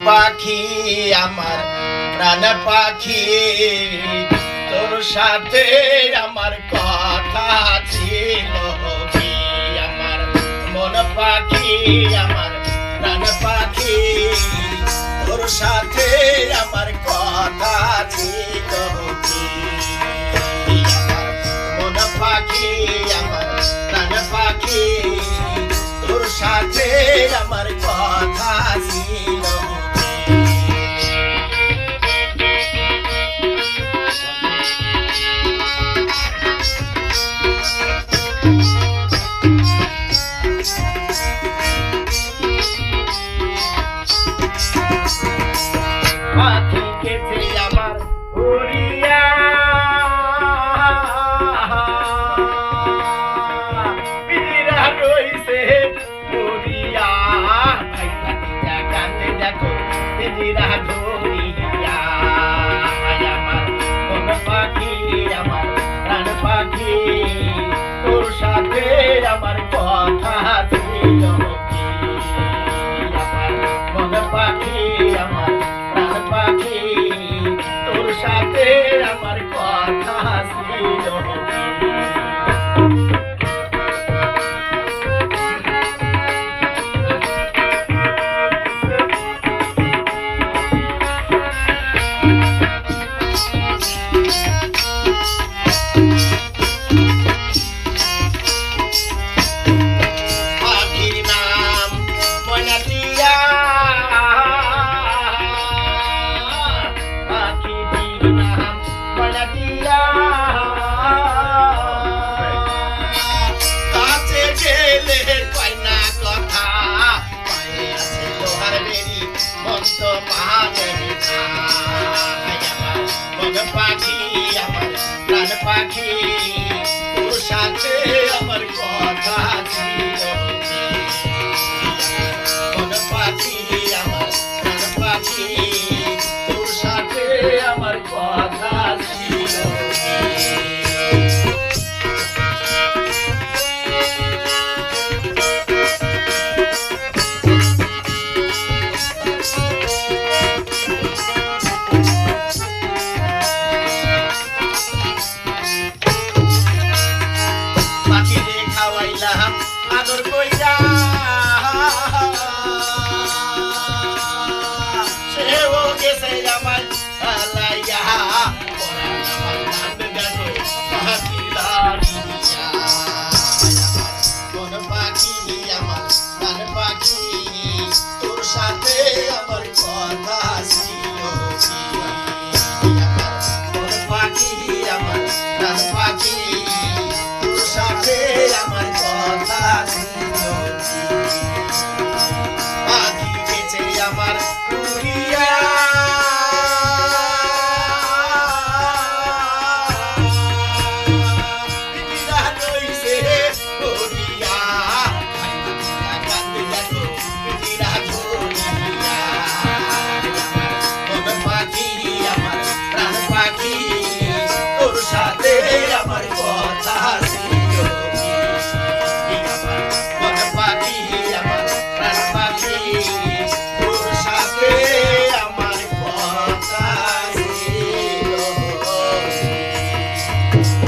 পাখি আমার প্রাণ পাখি তোর সাথে আমার কথা ছিল কি আমার মন পাখি আমার প্রাণ পাখি তোর সাথে আমার কথা ছিল কি আমার মন পাখি আমার প্রাণ পাখি তোর সাথে আমার কথা ছিল পাখি গেছে আমার উড়িয়া পিরা রইছে উড়িয়া ভাই পাখিটা কাঁদে দেখো পিরা ধরিয়া আমার মন পাখি আমার প্রাণ পাখি তোর সাথে আমার কথা ছিল কি আমার মন পাখি আমার পাখি তোর সাথে আমার কথা ছিল পাখির নাম ময়নাটিয়া কাছে গেলে কয় না কথা পায়ে আছে লোহার বেরি মন্ত মানে আমার মন পাখি আমার প্রাণ পাখি তোর সাথে আমার কথা ছিল